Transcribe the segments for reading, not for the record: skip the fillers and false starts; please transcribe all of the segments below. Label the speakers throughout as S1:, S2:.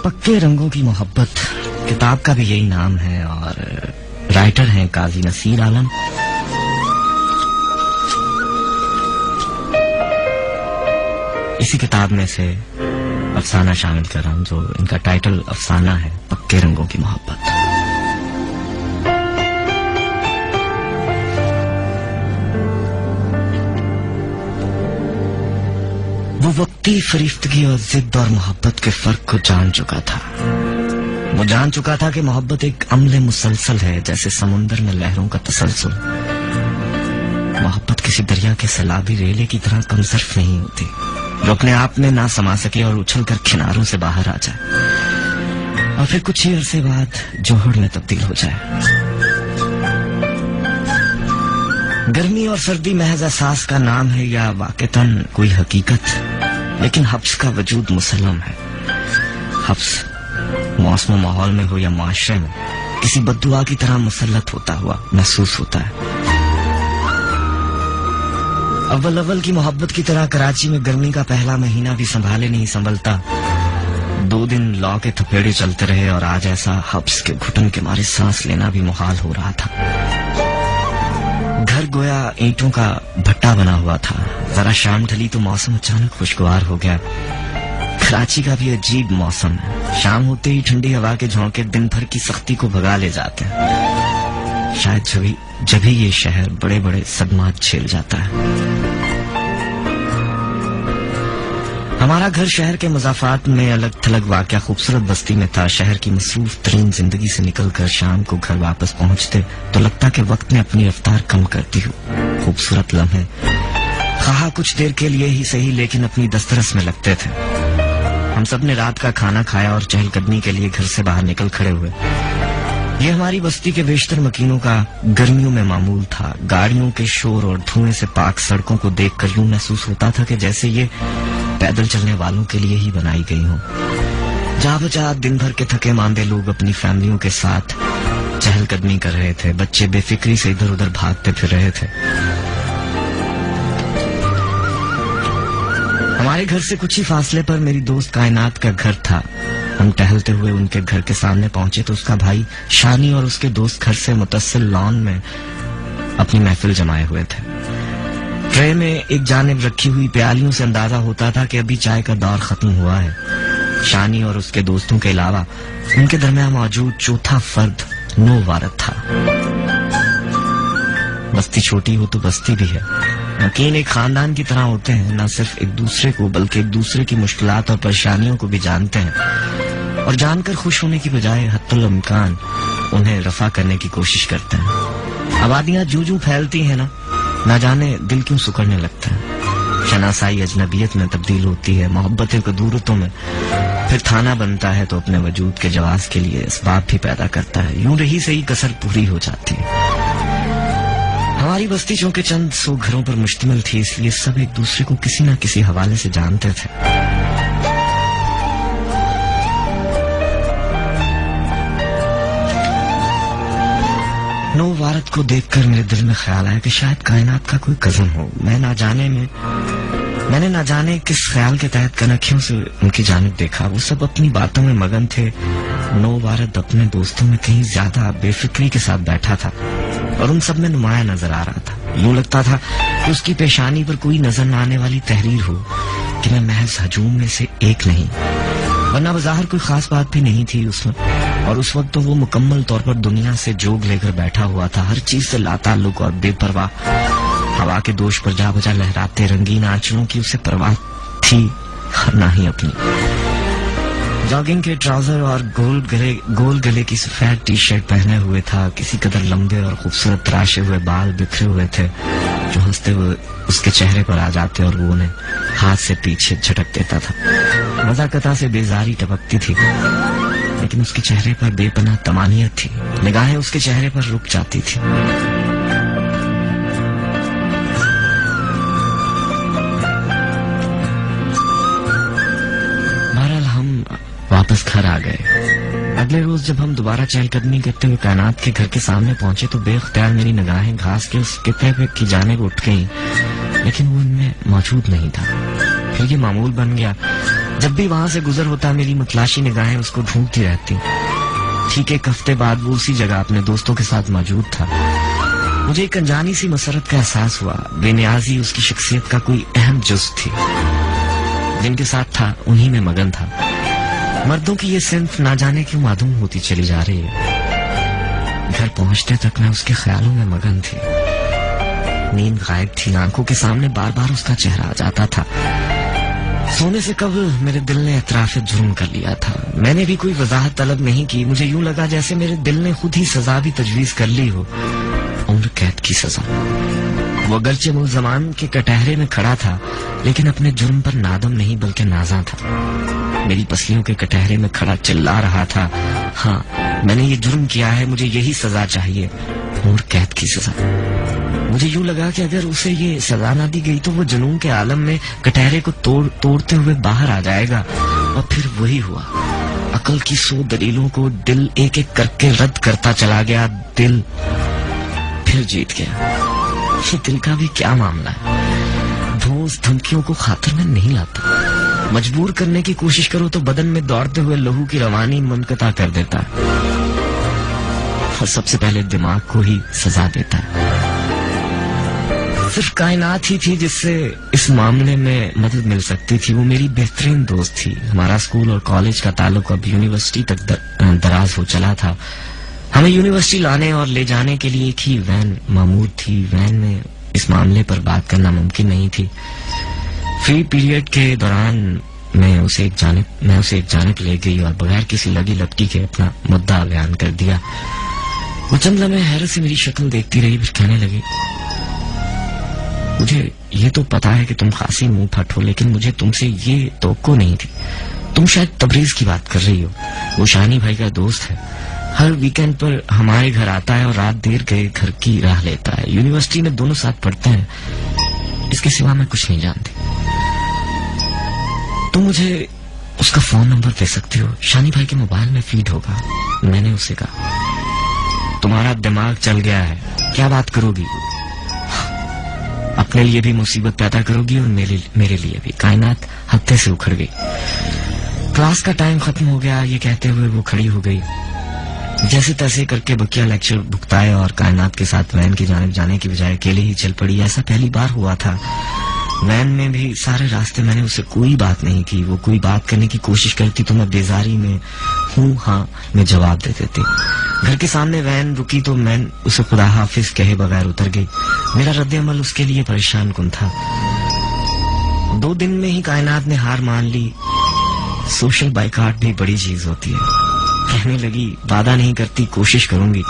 S1: पक्के रंगों की मोहब्बत किताब का भी यही नाम है और राइटर हैं काजी नसीर आलम। इसी किताब में से अफसाना शामिल कर रहा हूं जो इनका टाइटल अफसाना है, पक्के रंगों की मोहब्बत। वो वक्ती फरिश्तगी और जिद और मोहब्बत के फर्क को जान चुका था। वो जान चुका था कि मोहब्बत एक अम्ल मुसलसल है, जैसे समुंदर में लहरों का तसलसल। मोहब्बत किसी दरिया के सैलाबी रेले की तरह कमसर्फ नहीं होती जो अपने आप में ना समा सके और उछलकर किनारों से बाहर आ जाए और फिर कुछ ही अरसे बाद जोहर में तब्दील हो जाए। गर्मी और सर्दी महज एहसास का नाम है या वाक़तन कोई हकीकत, लेकिन हब्स का वजूद मुसल्लम है। हब्स मौसम माहौल में हो या माशरे में किसी बद्दुआ की तरह मुसल्लत होता हुआ महसूस होता है। अव्वल की मोहब्बत की तरह कराची में गर्मी का पहला महीना भी संभाले नहीं संभलता। 2 दिन लौ के थपेड़े चलते रहे और आज ऐसा हब्स के घुटन के मारे सांस लेना भी मुहाल हो रहा था। घर गोया ईंटों का भट्टा बना हुआ था। जरा शाम ढली तो मौसम अचानक खुशगवार हो गया। कराची का भी अजीब मौसम है। शाम होते ही ठंडी हवा के झोंके दिन भर की सख्ती को भगा ले जाते हैं। शायद जब ही ये शहर बड़े बड़े सदमात झेल जाता है। हमारा घर शहर के मज़ाफ़ात में अलग थलग वाक़या खूबसूरत बस्ती में था। शहर की मसरूफ तरीन जिंदगी से निकलकर शाम को घर वापस पहुंचते तो लगता कि वक्त ने अपनी रफ्तार कम कर दी हो। खूबसूरत लम्हे खाहा कुछ देर के लिए ही सही, लेकिन अपनी दस्तरस में लगते थे। हम सब ने रात का खाना खाया और चहलकदमी के लिए घर से बाहर निकल खड़े हुए। ये हमारी बस्ती के बेशतर मकीनों का गर्मियों में मामूल था। गाड़ियों के शोर और धुएं से पाक सड़कों को देखकर यूं महसूस होता था कि जैसे ये पैदल चलने वालों के लिए ही बनाई गई हों। जहाँ बचा दिन भर के थके मांदे लोग अपनी फैमिलियों के साथ चहलकदमी कर रहे थे। बच्चे बेफिक्री से इधर उधर भागते फिर रहे थे। हमारे घर से कुछ ही फासले पर मेरी दोस्त कायनात का घर था। हम टहलते हुए उनके घर के सामने पहुंचे तो उसका भाई शानी और उसके दोस्त घर से मुतस्सिल लॉन में अपनी महफिल जमाए हुए थे। ट्रे में एक जानिब रखी हुई प्यालियों से अंदाजा होता था कि अभी चाय का दौर खत्म हुआ है। शानी और उसके दोस्तों के अलावा उनके दरमियान मौजूद चौथा फर्द नो वारद था। बस्ती छोटी हो तो बस्ती भी है। मकीन एक खानदान की तरह होते हैं, न सिर्फ एक दूसरे को बल्कि एक दूसरे की मुश्किलात और परेशानियों को भी जानते हैं और जानकर खुश होने की बजाय हत्तुल इम्कान उन्हें रफा करने की कोशिश करते हैं। आबादियां जू फैलती हैं ना जाने दिल क्यों सुकड़ने लगता है। शनासाई अजनबियत में तब्दील होती है, मोहब्बतें कदूरतों में, फिर थाना बनता है तो अपने वजूद के जवाज के लिए असबाब भी पैदा करता है। यूं रही से ही कसर पूरी हो जाती है। हमारी बस्ती चूंकि चंद 100 घरों पर मुश्तमिल थी, इसलिए सब एक दूसरे को किसी न किसी हवाले से जानते थे। नो वारद को देखकर मेरे दिल में ख्याल आया कि शायद कायनात का कोई कजन हो। मैंने ना जाने किस ख्याल के तहत कनखियों से उनकी जानिब देखा। वो सब अपनी बातों में मगन थे। नो वारद अपने दोस्तों में कहीं ज्यादा बेफिक्री के साथ बैठा था और उन सब में नुमाया नजर आ रहा था। यूं लगता था कि उसकी पेशानी पर कोई नजर न आने वाली तहरीर हो कि मैं महज हजूम में से एक नहीं, वरना बज़ाहिर कोई खास बात भी नहीं थी उसमें। और उस वक्त तो वो मुकम्मल तौर पर दुनिया से जोग लेकर बैठा हुआ था, हर चीज से लाताल्लुक और बेपरवाह। हवा के दोष पर जा बजा लहराते रंगीन आंचलों की उसे परवाह थी ना ही अपनी। जॉगिंग के ट्राउजर और गोल गले की सफेद टी शर्ट पहने हुए था। किसी कदर लंबे और खूबसूरत तराशे हुए बाल बिखरे हुए थे जो हंसते हुए उसके चेहरे पर आ जाते और वो उन्हें हाथ से पीछे झटक देता था। मजाकता से बेजारी टपकती थी, लेकिन उसके चेहरे पर बेपनाह तमानियत थी। निगाहें उसके चेहरे पर रुक जाती थी। बहरहाल हम वापस घर आ गए। अगले रोज जब हम दोबारा चहलकदमी करते हुए कायनात के घर के सामने पहुंचे तो बेख्तियार मेरी निगाहें घास के उस कित्ते पे की जानिब उठ गईं, लेकिन वो उनमें मौजूद नहीं था। फिर ये मामूल बन गया जब भी वहां से गुजर होता मेरी मतलाशी निगाहें उसको ढूंढती रहती। ठीक एक हफ्ते बाद वो उसी जगह अपने दोस्तों के साथ मौजूद था। मुझे एक अनजानी सी मसरत का एहसास हुआ। बेनियाजी उसकी शख्सियत का कोई अहम जुज़ थी। जिनके साथ था उन्हीं में मगन था। मर्दों की ये सिंफ ना जाने क्यों मालूम होती चली जा रही है। घर पहुंचते तक मैं उसके ख्यालों में मगन थी। नींद गायब थी, आंखों के सामने बार बार उसका चेहरा आ जाता था। सोने से कबल मेरे दिल ने एतराफ़ जुर्म कर लिया था। मैंने भी कोई वजाहत तलब नहीं की। मुझे यूं लगा जैसे मेरे दिल ने खुद ही सजा भी तजवीज कर ली हो, उम्र कैद की सजा। वो अगरचे मुल्ज़मान के कटहरे में खड़ा था, लेकिन अपने जुर्म पर नादम नहीं बल्कि नाज़ा था। मेरी पसलियों के कटहरे में खड़ा चिल्ला रहा था, हाँ मैंने ये जुर्म किया है, मुझे यही सजा चाहिए, उम्र कैद की सजा। मुझे यूं लगा कि अगर उसे ये सजा ना दी गई तो वो जुनून के आलम में कटहरे को तोड़ते हुए बाहर आ जाएगा। और फिर वही हुआ। अकल की 100 दलीलों को दिल एक एक करके रद्द करता चला गया। दिल फिर जीत गया। ये दिल का भी क्या मामला है। दोस्त धमकियों को खातिर में नहीं लाता। मजबूर करने की कोशिश करो तो बदन में दौड़ते हुए लहू की रवानी मुनक़ता कर देता है और सबसे पहले दिमाग को ही सजा देता है। सिर्फ कायनात ही थी जिससे इस मामले में मदद मिल सकती थी। वो मेरी बेहतरीन दोस्त थी। हमारा स्कूल और कॉलेज का ताल्लुक अब यूनिवर्सिटी तक दराज हो चला था। हमें यूनिवर्सिटी लाने और ले जाने के लिए एक ही वैन मामूर थी। वैन में इस मामले पर बात करना मुमकिन नहीं थी। फ्री पीरियड के दौरान मैं उसे एक जानिब ले गई और बगैर किसी लगी लपटी के अपना मुद्दा बयान कर दिया। वो चंद लम्हे हैरत से मेरी शक्ल देखती रही, फिर कहने लगी, मुझे ये तो पता है कि तुम खासी मुंह फट हो, लेकिन मुझे तुमसे ये तवक्को नहीं थी। तुम शायद तबरीज की बात कर रही हो। वो शानी भाई का दोस्त है। हर वीकेंड पर हमारे घर आता है और रात देर गए घर की राह लेता है। यूनिवर्सिटी में दोनों साथ पढ़ते हैं। इसके सिवा मैं कुछ नहीं जानती। तुम मुझे उसका फोन नंबर दे सकती हो, शानी भाई के मोबाइल में फीड होगा। मैंने उसे कहा, तुम्हारा दिमाग चल गया है, क्या बात करोगी? अपने लिए भी मुसीबत पैदा करोगी और मेरे लिए भी। कायनात हत्थे से उखड़ गई। क्लास का टाइम खत्म हो गया, ये कहते हुए वो खड़ी हो गई। जैसे तैसे करके बकिया लेक्चर भुगताए और कायनात के साथ वैन की जानिब जाने की बजाय अकेले ही चल पड़ी। ऐसा पहली बार हुआ था। वैन में भी सारे रास्ते मैंने उसे कोई बात नहीं की। वो कोई बात करने की कोशिश करती तो मैं बेजारी में हूँ हाँ में जवाब दे देती। घर के सामने वैन रुकी तो मैं उसे खुदा हाफिज कहे बगैर उतर गई। मेरा रद्द-ए-अमल उसके लिए परेशान कुन था। 2 दिन में ही कायनात ने हार मान ली। सोशल बाइकाट भी बड़ी चीज होती है। कहने लगी, वादा नहीं करती, कोशिश करूंगी।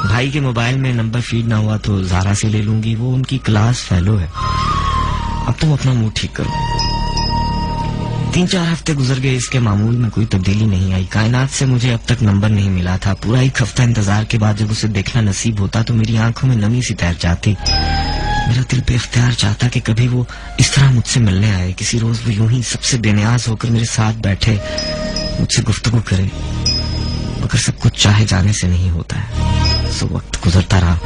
S1: भाई के मोबाइल में नंबर फीड ना हुआ तो ज़ारा से ले लूंगी, वो उनकी क्लास फेलो है। अब तुम अपना मूड ठीक करो। 3-4 हफ्ते गुजर गए, इसके मामूल में कोई तब्दीली नहीं आई। कायनात से मुझे अब तक नंबर नहीं मिला था। पूरा 1 हफ्ता इंतजार के बाद जब उसे देखना नसीब होता तो मेरी आंखों में नमी सी तैर जाती। मेरा दिल बेख्तियार चाहता कि कभी वो इस तरह मुझसे मिलने आए। किसी रोज वो यूं ही सबसे बेनियाज होकर मेरे साथ बैठे, मुझसे गुफ्तगू करे। मगर सब कुछ चाहे जाने से नहीं होता है। सो वक्त गुजरता रहा।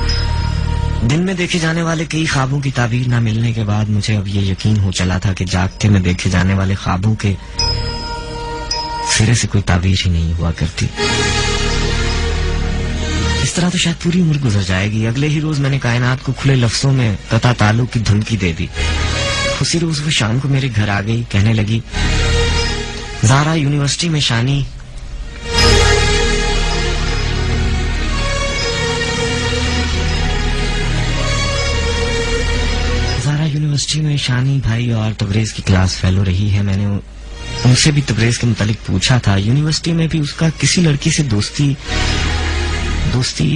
S1: दिन में देखे जाने वाले कई ख्वाबों की ताबीर न मिलने के बाद मुझे अब ये यकीन हो चला था कि जागते में देखे जाने वाले ख्वाबों के सिरे से कोई ताबीर ही नहीं हुआ करती। इस तरह तो शायद पूरी उम्र गुजर जाएगी। अगले ही रोज मैंने कायनात को खुले लफ्जों में कता ताल्लुक की धमकी दे दी। उसी रोज वो शाम को मेरे घर आ गई। कहने लगी, ज़ारा यूनिवर्सिटी में शानी भाई और तबरेज की क्लास फेलो रही है। मैंने उनसे भी तबरेज के मुतालिक पूछा था। यूनिवर्सिटी में भी उसका किसी लड़की से दोस्ती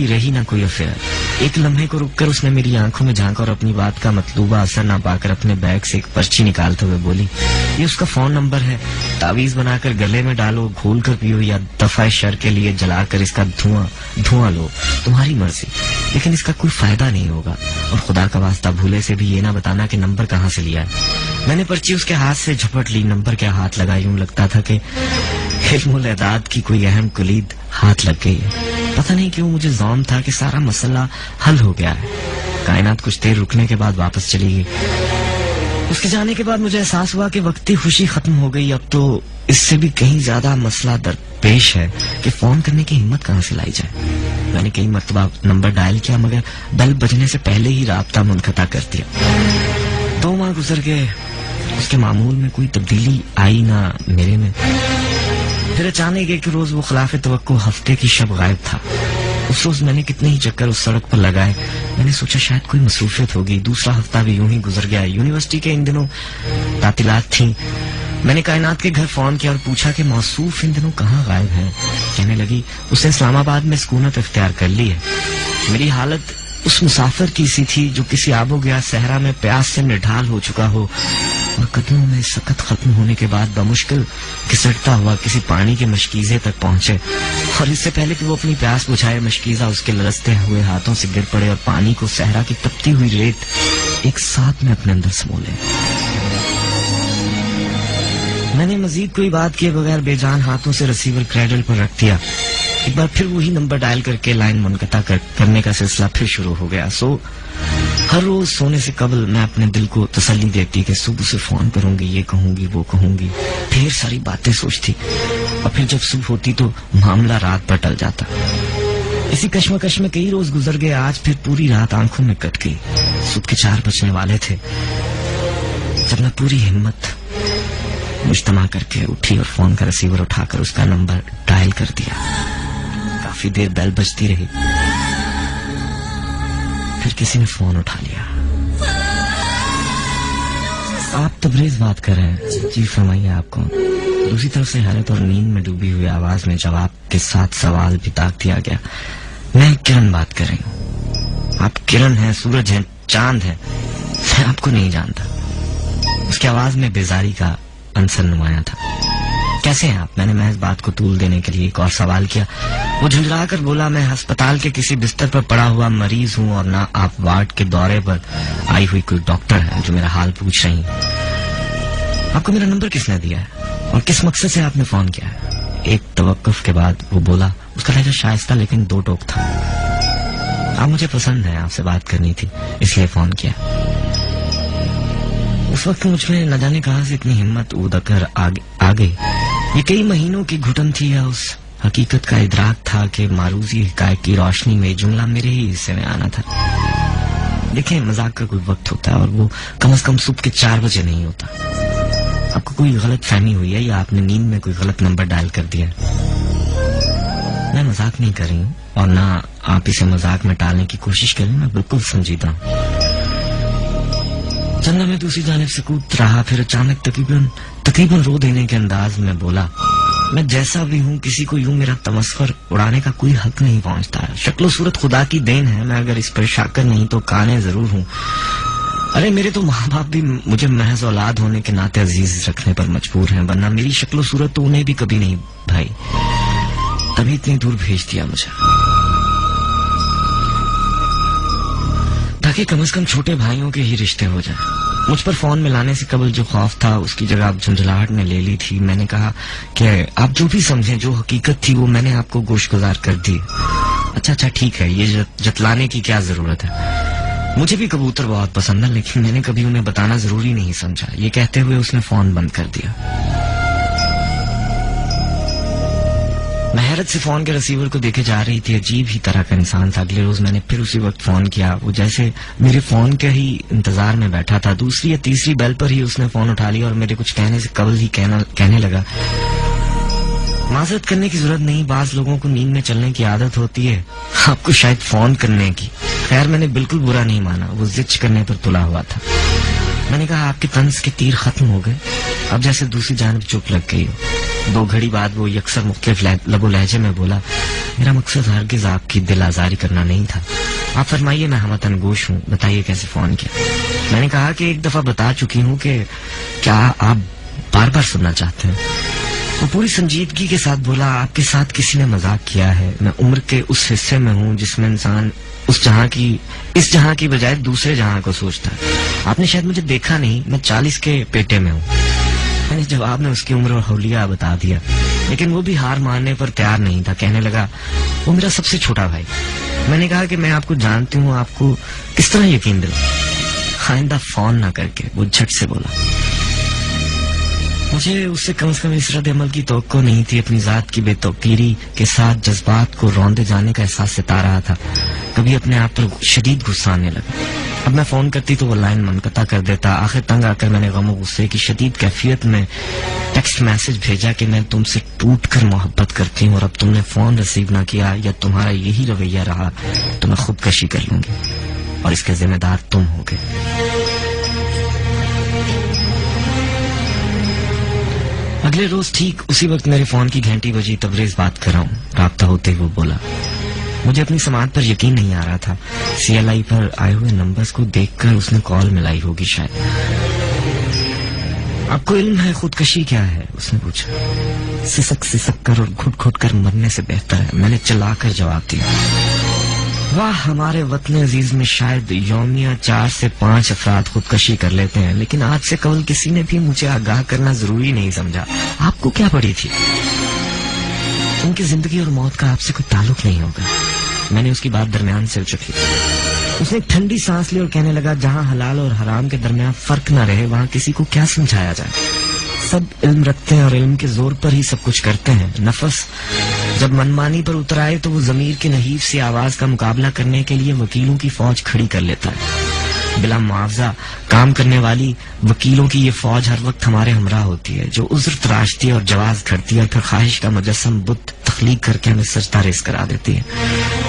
S1: रही ना कोई अफेयर। एक लम्हे को रुककर उसने मेरी आंखों में झांका और अपनी बात का मतलूबा असर ना पाकर अपने बैग से एक पर्ची निकालते हुए बोली, ये उसका फोन नंबर है, तावीज बनाकर गले में डालो, घोल कर पियो या दफा शर के लिए जलाकर इसका धुआं लो, तुम्हारी मर्जी, लेकिन इसका कोई फायदा नहीं होगा। और खुदा का वास्ता भूले से भी ये ना बताना कि नंबर कहाँ से लिया है। मैंने पर्ची उसके हाथ से झपट ली। नंबर के हाथ लगा, यूं लगता था कि इल्मुल एदाद की कोई अहम कुलीद हाथ लग गई है। पता नहीं क्यों मुझे ज़ौन था कि सारा मसला हल हो गया है। कायनात कुछ देर रुकने के बाद वापस चली गई। उसके जाने के बाद मुझे एहसास हुआ कि वक्ती खुशी खत्म हो गई। अब तो इससे भी कहीं ज्यादा मसला दरपेश है कि फोन करने की हिम्मत कहां से लाई जाए। मैंने कई मर्तबा नंबर डायल किया मगर बेल बजने से पहले ही राब्ता मुनक़ता कर दिया। 2 माह गुजर गए, उसके मामूल में कोई तब्दीली आई ना मेरे में। फिर अचानक एक रोज वो खिलाफ तवक्को हफ्ते की शब गायब था। उस रोज मैंने कितने ही चक्कर उस सड़क पर लगाए। मैंने सोचा शायद कोई मसरूफियत होगी। दूसरा हफ्ता भी यूं ही गुजर गया। यूनिवर्सिटी के इन दिनों तातीलात थी। मैंने कायनात के घर फोन किया और पूछा कि मौसूफ इन दिनों कहाँ गायब है। कहने लगी उसने इस्लामाबाद में सुकूनत इख्तियार कर ली है। मेरी हालत उस मुसाफिर की सी थी जो किसी आबो गया सहरा में प्यास से निढाल हो चुका हो और कदमों में सकत खत्म होने के बाद बमुश्किल घिसटता हुआ किसी पानी के मशकीजे तक पहुंचे और इससे पहले कि वो अपनी प्यास बुझाए मशकीजा उसके लरसते हुए हाथों से गिर पड़े और पानी को सहरा की तपती हुई रेत एक साथ में अपने अंदर समो ले। मैंने मजीद कोई बात किए बगैर बेजान हाथों से रिसीवर क्रेडल पर रख दिया। एक बार फिर वही नंबर डायल करके लाइन मुनक़ता करने का सिलसिला फिर शुरू हो गया। हर रोज सोने से कबल मैं अपने दिल को तसल्ली देती कि सुबह से फोन करूंगी, ये कहूंगी, वो कहूंगी, ढेर सारी बातें सोचती और फिर जब सुबह होती तो मामला रात पर टल जाता। इसी कश्मकश में कई रोज गुजर गए। आज फिर पूरी रात आंखों में कट गई। सुबह के 4 बजने वाले थे जब मैं पूरी हिम्मत मुज्तमा करके उठी और फोन का रिसीवर उठाकर उसका नंबर डायल कर दिया। काफी देर बेल बजती रही, फिर किसी ने फोन उठा लिया। आप तबरेज बात कर रहे हैं? जी फरमाइए, आप कौन? दूसरी तरफ से हैरत और नींद में डूबी हुई आवाज में जवाब के साथ सवाल भी ताक दिया गया। मैं किरण बात कर रही हूँ। आप किरण हैं, सूरज हैं, चांद हैं, मैं आपको नहीं जानता। उसकी आवाज में बेजारी का अंसर नुमाया था। कैसे हैं आप? मैंने महज बात को तूल देने के लिए एक और सवाल किया। वो झुंझला कर बोला, मैं अस्पताल के किसी बिस्तर पर पड़ा हुआ मरीज हूँ और ना आप वार्ड के दौरे पर आई हुई कोई डॉक्टर है जो मेरा हाल पूछ रही है। आपको मेरा नंबर किसने दिया है और किस मकसद से आपने फोन किया है? एक तवक्कुफ के बाद वो बोला। उसका लहजा शाइस्ता लेकिन 2 टोक था। आप मुझे पसंद है, आपसे बात करनी थी, इसलिए फोन किया। उस वक्त मुझमें न जाने कहां से इतनी हिम्मत उड़कर आ गई। ये कई महीनों की घुटन थी या उस हकीकत का इदराक था कि मारूजी हिकायत की रोशनी में जुमला मेरे ही हिस्से में आना था। देखें, मजाक का कोई वक्त होता है और वो कम से कम सुबह के 4 बजे नहीं होता। आपको कोई गलत फहमी हुई है या आपने नींद में कोई गलत नंबर डायल कर दिया? मैं मजाक नहीं कर रही हूँ और ना आप इसे मजाक में टालने की कोशिश करें। मैं बिल्कुल संजीदा हूँ। चंदा में दूसरी जानिब सकूत रहा, फिर अचानक तकरीबन रो देने के अंदाज में बोला, मैं जैसा भी हूँ किसी को यूं मेरा तमस्खुर उड़ाने का कोई हक नहीं पहुँचता। शक्लो सूरत खुदा की देन है, मैं अगर इस पर शाकर नहीं तो काने जरूर हूँ। अरे मेरे तो माँ बाप भी मुझे महज औलाद होने के नाते अजीज रखने पर मजबूर हैं, वरना मेरी शक्लो सूरत तो उन्हें भी कभी नहीं भाई, तभी इतनी दूर भेज दिया मुझे ताकि कम से कम छोटे भाइयों के ही रिश्ते हो जाए। मुझ पर फोन मिलाने से कबल जो खौफ था उसकी जगह अब झुंझलाहट ने ले ली थी। मैंने कहा कि आप जो भी समझें, जो हकीकत थी वो मैंने आपको गोशगुजार कर दी। अच्छा ठीक है, ये जतलाने की क्या जरूरत है? मुझे भी कबूतर बहुत पसंद है लेकिन मैंने कभी उन्हें बताना जरूरी नहीं समझा। ये कहते हुए उसने फोन बंद कर दिया। मैं हैरत से फोन के रिसीवर को देखे जा रही थी। अजीब ही तरह का इंसान था। अगले रोज मैंने फिर उसी वक्त फोन किया। वो जैसे मेरे फोन के ही इंतजार में बैठा था। दूसरी या तीसरी बेल पर ही उसने फोन उठा लिया और मेरे कुछ कहने से कबल ही कहने लगा, माजरत करने की जरूरत नहीं, बाज लोगों को नींद में चलने की आदत होती है, आपको शायद फोन करने की। खैर मैंने बिल्कुल बुरा नहीं माना, वो जिद करने पर तुला हुआ था। मैंने कहा, आपके तंज के तीर खत्म हो गए? अब जैसे दूसरी जानब चुप लग गई हो। 2 घड़ी बाद वो यकसर मुख्तलिफ लबो लहजे में बोला, मेरा मकसद हरगिज आपकी दिल आजारी करना नहीं था। आप फरमाइए, मैं हमतन गोश हूँ, बताइए कैसे फोन किया। मैंने कहा कि एक दफा बता चुकी हूँ कि क्या आप बार बार सुनना चाहते हैं? वो पूरी संजीदगी के साथ बोला, आपके साथ किसी ने मजाक किया है। मैं उम्र के उस हिस्से में हूँ जिसमें इंसान इस जहां की बजाय दूसरे जहां को सोचता है। आपने शायद मुझे देखा नहीं, मैं 40 के पेटे में हूँ। मैंने जवाब में उसकी उम्र और हौलिया बता दिया, लेकिन वो भी हार मानने पर तैयार नहीं था। कहने लगा, वो मेरा सबसे छोटा भाई। मैंने कहा कि मैं आपको जानती हूँ, आपको किस तरह यकीन दिला? आइंदा फोन ना करके, वो झट से बोला। मुझे उससे कम से कम इस रद्द अमल की तवक्को नहीं थी। अपनी जात की बेतौकीरी के साथ जज्बात को रौंदे जाने का एहसास सता रहा था। कभी अपने आप पर शदीद गुस्सा आने लगा। अब मैं फोन करती तो वो लाइन मुनक़ता कर देता। आखिर तंग आकर मैंने गम और गुस्से की शदीद कैफियत में टेक्स्ट मैसेज भेजा कि मैं तुमसे टूट कर मोहब्बत करती हूँ और अब तुमने फोन रिसीव ना किया या तुम्हारा यही रवैया रहा तो मैं खुदकशी कर लूंगी और इसके जिम्मेदार तुम होगे। अगले रोज ठीक उसी वक्त मेरे फोन की घंटी बजी। तबरेज बात कर रहा हूँ। राब्ता होते ही वो बोला। मुझे अपनी समात पर यकीन नहीं आ रहा था। CLI पर आए हुए नंबर्स को देखकर उसने कॉल मिलाई होगी शायद। आपको इल्म है खुदकशी क्या है? उसने पूछा। सिसक कर और घुट घुट कर मरने से बेहतर है, मैंने चलाकर जवाब दिया। वाह, हमारे वतन अजीज में शायद यौमिया 4 से 5 अफराद खुदकशी कर लेते हैं, लेकिन आज से कबल किसी ने भी मुझे आगाह करना जरूरी नहीं समझा। आपको क्या पड़ी थी? उनकी जिंदगी और मौत का आपसे कोई ताल्लुक नहीं होगा। मैंने उसकी बात दरमियान से उचक ली। उसने एक ठंडी सांस ली और कहने लगा, जहां हलाल और हराम के दरमियान फर्क न रहे वहां किसी को क्या समझाया जाए। सब इल्म रखते हैं और इल्म के जोर पर ही सब कुछ करते हैं। नफस जब मनमानी पर उतर आए तो वो जमीर के नहीफ से आवाज का मुकाबला करने के लिए वकीलों की फौज खड़ी कर लेता है। बिला मुआवजा काम करने वाली वकीलों की ये फौज हर वक्त हमारे हमरा होती है, जो उज्र तराशती है और जवाज करती है और फिर ख्वाहिश का मुजस्सम बुत तख्लीक करके हमें सजदा रेस करा देती है।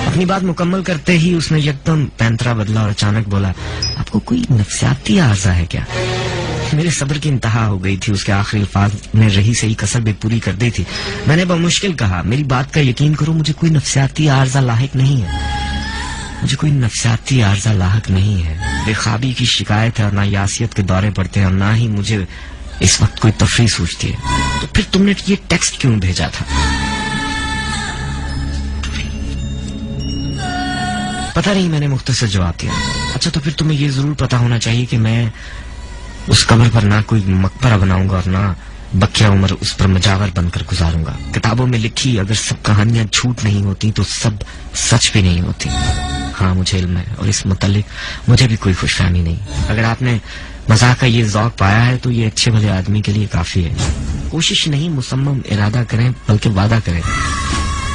S1: अपनी बात मुकम्मल करते ही उसने यकदम पैंतरा बदला और अचानक बोला, आपको कोई नफ्सियाती आर्जा है क्या? मेरे सब्र की इंतहा हो गई थी। उसके आखिरी अल्फाज ने रही सही कसर भी पूरी कर दी थी। मैंने बमुश्किल कहा, मेरी बात का यकीन करो, मुझे कोई नफ्सियाती आर्जा लाहिक नहीं है। मुझे कोई नफ्सियाती आर्जा लाहिक नहीं है। बेख्वाबी की शिकायत है और ना यासियत के दौरे पड़ते हैं और ना ही मुझे इस वक्त कोई तफरीह सूझती है। तो फिर तुमने ये टेक्स्ट क्यों भेजा था? पता नहीं, मैंने मुख्तसर जवाब दिया। अच्छा, तो फिर तुम्हें ये जरूर पता होना चाहिए कि मैं उस कब्र पर ना कोई मकबरा बनाऊंगा और ना बकिया उम्र उस पर मजावर बनकर गुजारूंगा। किताबों में लिखी अगर सब कहानियां झूठ नहीं होती तो सब सच भी नहीं होती। हाँ, मुझे इल्म है और इस मुतालिक मुझे भी कोई खुशफहमी नहीं। अगर आपने मजाक का ये ज़ौक पाया है तो ये अच्छे भले आदमी के लिए काफी है। कोशिश नहीं, मुसम्मम इरादा करें, बल्कि वादा करें।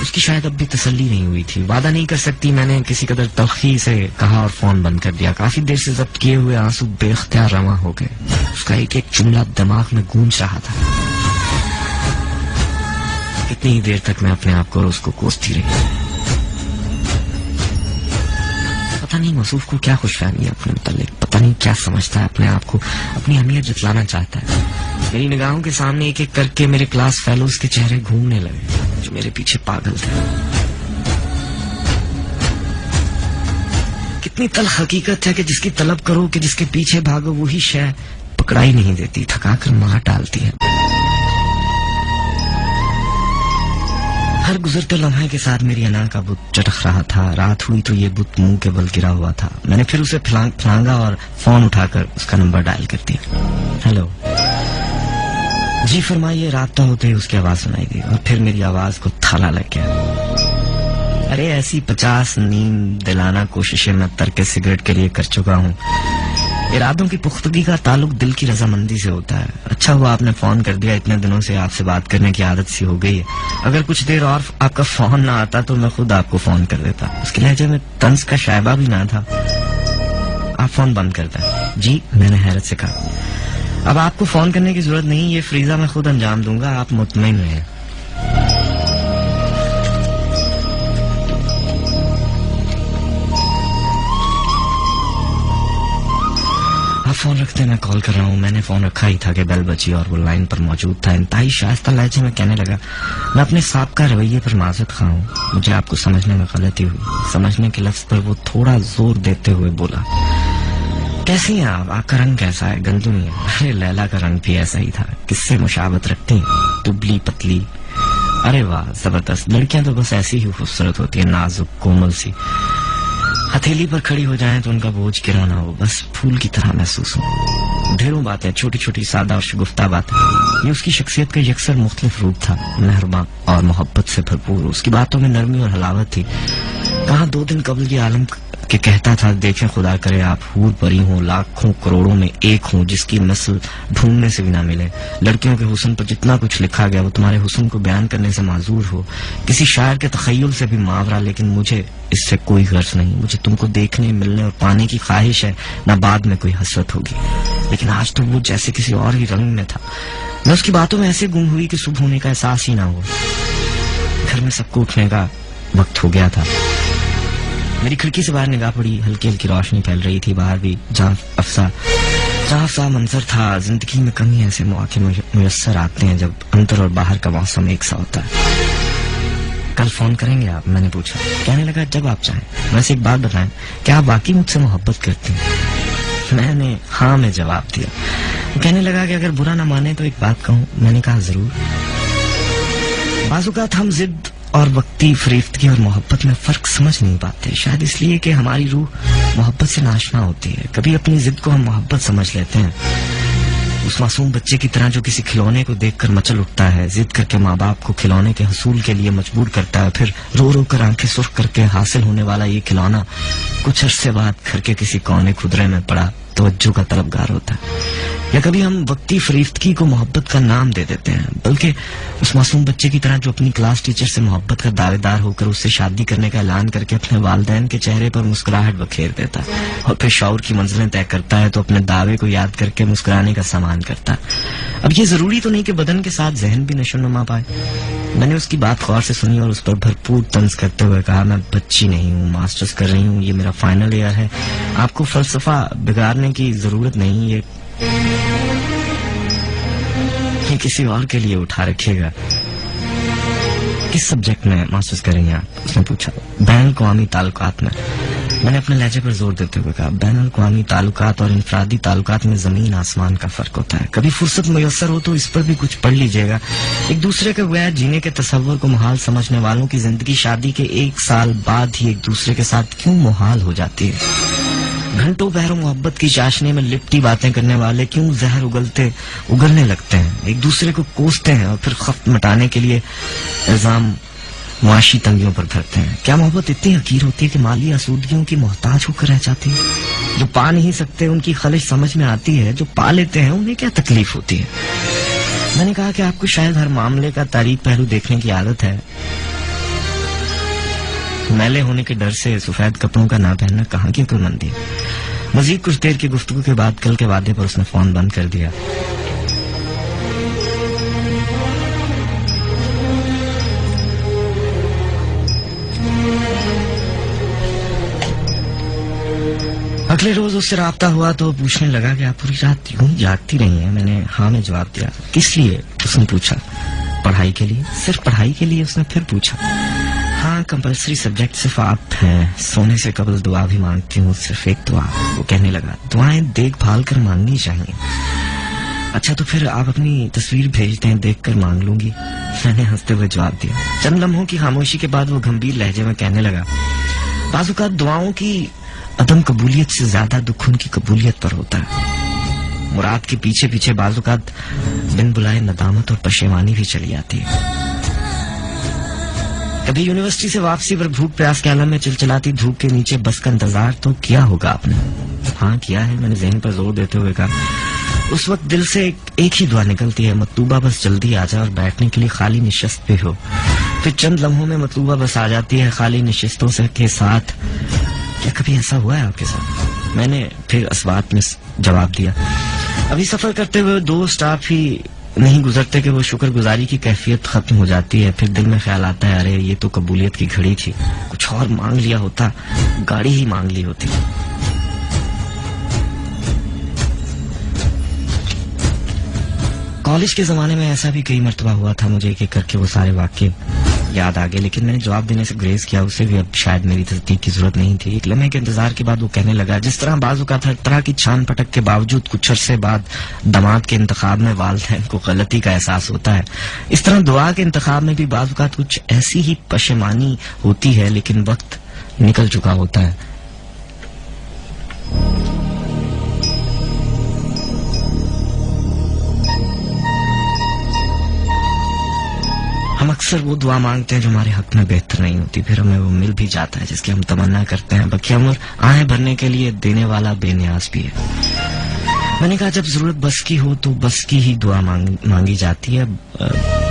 S1: उसकी शायद अब भी तसल्ली नहीं हुई थी। वादा नहीं कर सकती, मैंने किसी कदर तलखी से कहा और फोन बंद कर दिया। काफी देर से जब्त किए हुए आंसू बेख्तियार रवा हो गए। उसका एक एक जुमला दिमाग में गूंज रहा था। कितनी ही देर तक मैं अपने आप को और उसको कोसती रही। पता नहीं मसूफ को क्या खुशफहमी है अपने मुतालिक, पता नहीं क्या समझता है अपने आप को, अपनी अहमियत जतलाना चाहता है। मेरी निगाहों के सामने एक एक करके मेरे क्लास फेलोज के चेहरे घूमने लगे जो मेरे पीछे पागल थे। कितनी तल्ख हकीकत है कि जिसकी तलब करो, कि जिसके पीछे भागो, वही शय पकड़ाई नहीं देती, थकाकर मार डालती है। हर गुजरते लम्हे के साथ मेरी अना का बुत चटक रहा था। रात हुई तो ये बुत मुंह के बल गिरा हुआ था। मैंने फिर उसे फलांगा और फोन उठाकर उसका नंबर डायल कर दिया। हेलो जी फरमाइए। राब्ता होते ही उसकी आवाज सुनाई दी और फिर मेरी आवाज को थाला लग गया। अरे ऐसी 50 नींद दिलाना कोशिशें मैं तर्क सिगरेट के लिए कर चुका हूँ। इरादों की पुख्तगी का ताल्लुक दिल की रजामंदी से होता है। अच्छा हुआ आपने फोन कर दिया, इतने दिनों से आपसे बात करने की आदत सी हो गई है। अगर कुछ देर और आपका फोन ना आता तो मैं खुद आपको फोन कर देता। उसके लहजे में तंज का शायबा भी ना था। आप फोन बंद कर दें। जी, मैंने हैरत से कहा। अब आपको फोन करने की जरूरत नहीं, ये फ्रीजा मैं खुद अंजाम दूंगा, आप मुतमईन रहें। आप फोन रखते मैं कॉल कर रहा हूँ। मैंने फोन रखा ही था कि बेल बची और वो लाइन पर मौजूद था। इंतहाई शाइस्ता लहजे में कहने लगा, मैं अपने साबका रवैये पर माजरत खा हूँ। मुझे आपको समझने में गलती हुई। समझने के लफ्ज पर वो थोड़ा जोर देते हुए बोला, कैसी हैं आप? आपका रंग कैसा है? गंदुनी है। अरे लैला का रंग भी ऐसा ही था। किससे मुशाबत रखती हैं? दुबली पतली। अरे वाह, जबरदस्त। लड़कियां तो बस ऐसी ही खूबसूरत होती है, नाजुक कोमल सी। हथेली पर खड़ी हो जाएं तो उनका बोझ गिरा ना हो, बस फूल की तरह महसूस हो। ढेरों बातें, छोटी छोटी सादा और शगुफ्ता बातें। ये उसकी शख्सियत का यकसर मुख्तलिफ रूप था, मेहरबान और मोहब्बत से भरपूर। उसकी बातों में नरमी और हलावत थी। कहाँ 2 दिन कबल ये आलम कि कहता था, देखें खुदा करे आप हूर परी हो, लाखों करोड़ों में एक हो, जिसकी नस्ल ढूंढने से भी ना मिले। लड़कियों के हुस्न पर जितना कुछ लिखा गया वो तुम्हारे हुस्न को बयान करने से माजूर हो। किसी शायर के तखय्युल से भी मावरा, लेकिन मुझे इससे कोई गर्ज नहीं। मुझे तुमको देखने, मिलने और पाने की ख्वाहिश है, ना बाद में कोई हसरत होगी। लेकिन आज तो वो जैसे किसी और ही रंग में था। मैं उसकी बातों में ऐसे गुम हुई कि सुबह होने का एहसास ही ना हो। घर में सबको उठने का वक्त हो गया था। मेरी खिड़की से बाहर निगाह पड़ी, हल्की हल्की रोशनी फैल रही थी। बाहर भी जहाँ अफसा मंजर था। जिंदगी में कमी ऐसे मौके मुयस्सर आते हैं जब अंदर और बाहर का मौसम एक सा होता है। कल फोन करेंगे आप? मैंने पूछा। कहने लगा, जब आप चाहें। वैसे एक बात बताएं, क्या आप वाकई मुझसे मोहब्बत करती हैं? मैंने हाँ में जवाब दिया। वो कहने लगा कि अगर बुरा ना माने तो एक बात कहूं। मैंने कहा, जरूर। बाज़-औक़ात हम जिद और वक्ती फरेफ्तगी और मोहब्बत में फर्क समझ नहीं पाते, शायद इसलिए कि हमारी रूह मोहब्बत से नाशना होती है। कभी अपनी जिद को हम मोहब्बत समझ लेते हैं, उस मासूम बच्चे की तरह जो किसी खिलौने को देखकर मचल उठता है, जिद करके माँ बाप को खिलौने के हसूल के लिए मजबूर करता है, फिर रो रो कर आंखें सुर्ख करके हासिल होने वाला ये खिलौना कुछ अरसे बाद घर के किसी कोने खुदरे में पड़ा तवज्जो का तलबगार होता है। या कभी हम वक्ती फरेफ्तगी को मोहब्बत का नाम दे देते हैं, बल्कि उस मासूम बच्चे की तरह जो अपनी क्लास टीचर से मोहब्बत का दावेदार होकर उससे शादी करने का ऐलान करके अपने वालिदैन के चेहरे पर मुस्कुराहट बखेर देता है और फिर शौर की मंजिलें तय करता है तो अपने दावे को याद करके मुस्कुराने का सामान करता है। अब ये जरूरी तो नहीं कि बदन के साथ जहन भी नशोनुमा पाए। मैंने उसकी बात गौर से सुनी और उस पर भरपूर तंज करते हुए कहा, मैं बच्ची नहीं हूँ, मास्टर्स कर रही हूँ, ये मेरा फाइनल ईयर है। आपको फलसफा बिगाड़ने की जरूरत नहीं, ये किसी और के लिए उठा रखिएगा। किस सब्जेक्ट में मास्टर्स करेंगे आप? उसने पूछा। बैनुल-अक़वामी ताल्लुकात में। मैंने अपने लहजे पर जोर देते हुए कहा, बैनुल-अक़वामी ताल्लुकात और इंफरादी ताल्लुकात में जमीन आसमान का फर्क होता है। कभी फुर्सत मुयस्सर हो तो इस पर भी कुछ पढ़ लीजिएगा। एक दूसरे के बगैर जीने के तसव्वुर को मुहाल समझने वालों की जिंदगी शादी के 1 साल बाद ही एक दूसरे के साथ क्यों मुहाल हो जाती है? घंटों पहरों मोहब्बत की चाशनी में लिपटी बातें करने वाले क्यों जहर उगलने लगते हैं, एक दूसरे को कोसते हैं और फिर खफ्त मिटाने के लिए इल्जाम मुआशी तंगियों पर भरते हैं? क्या मोहब्बत इतनी हकीर होती है कि माली आसूदगियों की मोहताज होकर रह जाती है? जो पा नहीं सकते उनकी खलिश समझ में आती है, जो पा लेते हैं उन्हें क्या तकलीफ होती है? मैंने कहा कि आपको शायद हर मामले का तारीख पहलू देखने की आदत है। मैले होने के डर से सफेद कपड़ों का ना पहनना कहाँ की अक्लमंदी है। मजीद कुछ देर की गुफ्तगू के बाद कल के वादे पर उसने फोन बंद कर दिया। अगले रोज उससे राब्ता हुआ तो पूछने लगा कि आप पूरी रात यूं जागती रही हैं? मैंने हाँ में जवाब दिया। किस लिए? उसने पूछा। पढ़ाई के लिए। सिर्फ पढ़ाई के लिए? उसने फिर पूछा। हाँ, कंपल्सरी सब्जेक्ट सिर्फ आप हैं। सोने से कबल दुआ भी मांगती हूँ, सिर्फ एक दुआ। वो कहने लगा, दुआएं देखभाल कर मांगनी चाहिए। अच्छा तो फिर आप अपनी तस्वीर भेज दें, देख कर मांग लूंगी। मैंने हंसते हुए जवाब दिया। चंद लम्हों की खामोशी के बाद वो गंभीर लहजे में कहने लगा, बाज़-औक़ात दुआओं की अदम कबूलियत से ज्यादा दुख उनकी कबूलियत पर होता है। मुराद के पीछे पीछे बाज़-औक़ात बिन बुलाए नदामत और पशेमानी भी चली आती है। कभी यूनिवर्सिटी से वापसी पर भूख प्यास के आलम में चिलचिलाती धूप के नीचे बस का इंतजार तो किया होगा आपने? हाँ किया है, मैंने ज़हन पर जोर देते हुए कहा। उस वक्त दिल से एक ही दुआ निकलती है, मतलूबा बस जल्दी आ जाए और बैठने के लिए खाली निशस्त पे हो। फिर चंद लम्हों में मतलूबा बस आ जाती है खाली निशस्तों से के साथ। क्या कभी ऐसा हुआ है आपके साथ? मैंने फिर असबात में जवाब दिया। अभी सफर करते हुए 2 स्टॉप ही नहीं गुजरते कि वो शुक्रगुजारी की कैफियत खत्म हो जाती है। फिर दिल में ख्याल आता है, अरे ये तो कबूलियत की घड़ी थी, कुछ और मांग लिया होता, गाड़ी ही मांग ली होती। कॉलेज के जमाने में ऐसा भी कई मर्तबा हुआ था मुझे, एक एक करके वो सारे वाक्य याद आ गए, लेकिन मैंने जवाब देने से गुरेज किया। उसे भी अब शायद मेरी तस्दीक की जरूरत नहीं थी। एक लम्हे के इंतजार के बाद वो कहने लगा, जिस तरह बाज़-औक़ात हर तरह की छान पटक के बावजूद कुछ अरसे बाद दामाद के इंतखाब में वालिदैन को गलती का एहसास होता है, इस तरह दुआ के इंतखाब में भी बाज़-औक़ात कुछ ऐसी ही पशेमानी होती है, लेकिन वक्त निकल चुका होता है। हम अक्सर वो दुआ मांगते हैं जो हमारे हक में बेहतर नहीं होती, फिर हमें वो मिल भी जाता है जिसकी हम तमन्ना करते हैं। बाकी हम आहें भरने के लिए देने वाला बेनियाज भी है। मैंने कहा जब जरूरत बस की हो तो बस की ही दुआ मांगी जाती है।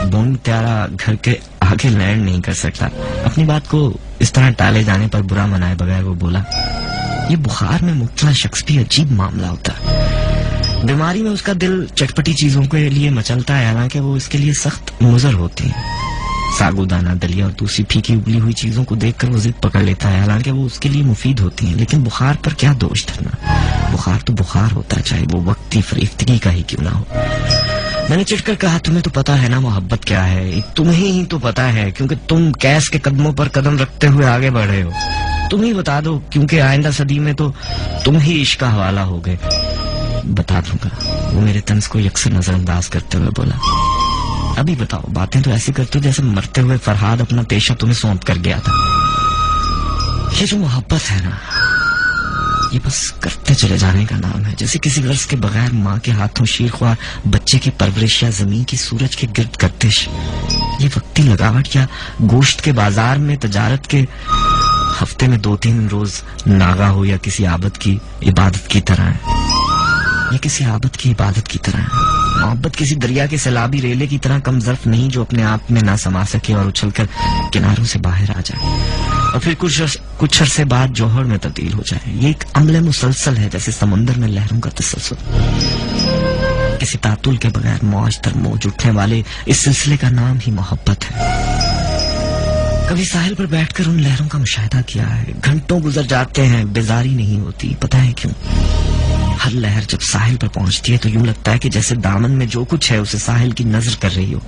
S1: बोन प्यारा घर के आगे लैंड नहीं कर सकता। अपनी बात को इस तरह टाले जाने पर बुरा मनाए बगैर वो बोला, ये बुखार में मुब्तला शख्स भी अजीब मामला होता है। बीमारी में उसका दिल चटपटी चीजों के लिए मचलता है, हालांकि वो इसके लिए सख्त मुजर होती है। सागुदाना, दलिया और दूसरी फीकी उबली हुई चीजों को देखकर वो जिद पकड़ लेता है, हालांकि वो उसके लिए मुफीद होती हैं। लेकिन बुखार पर क्या दोष धरना, बुखार तो बुखार होता है, चाहे वो वक्ती फरीफ्तगी का ही क्यों ना हो। मैंने चिढ़कर कहा, तुम्हें तो पता है ना मोहब्बत क्या है, तुम्हें ही तो पता है, क्योंकि तुम कैस के कदमों पर कदम रखते हुए आगे बढ़ रहे हो। तुम ही बता दो, क्योंकि आइंदा सदी में तो तुम ही इश्क का हवाला हो गए। बता दूंगा, वो मेरे तंज को यकसर नजरअंदाज करते हुए बोला। अभी बताओ, बातें तो ऐसी करते हो जैसे मरते हुए फरहाद अपना पेशा तुम्हें सौंप कर गया था। ये जो मोहब्बत है ना, ये बस करते चले जाने का नाम है, जैसे किसी गर्ज के बगैर माँ के हाथों शीरख्वार बच्चे की परवरिश या जमीन की सूरज के गिर्द गर्दिश। ये वक्ती लगावट या गोश्त के बाजार में तजारत के हफ्ते में 2-3 रोज नागा हो या किसी आबद की इबादत की तरह है। ये किसी आबद की इबादत की तरह है। मोहब्बत किसी दरिया के सैलाबी रेले की तरह कम ज़र्फ नहीं जो अपने आप में ना समा सके और उछलकर किनारों से बाहर आ जाए और फिर कुछ अरसे बाद जौहर में तब्दील हो जाए। ये एक अमले मुसलसल है, जैसे समुंदर में लहरों का तसलसल। किसी तातुल के बगैर मौज तर मौज उठने वाले इस सिलसिले का नाम ही मोहब्बत है। कभी साहिल पर बैठकर उन लहरों का मुशाहिदा किया है। घंटों गुजर जाते हैं, बेजारी नहीं होती। पता है क्यों? हर लहर जब साहिल पर पहुंचती है तो यूं लगता है कि जैसे दामन में जो कुछ है उसे साहिल की नजर कर रही हो,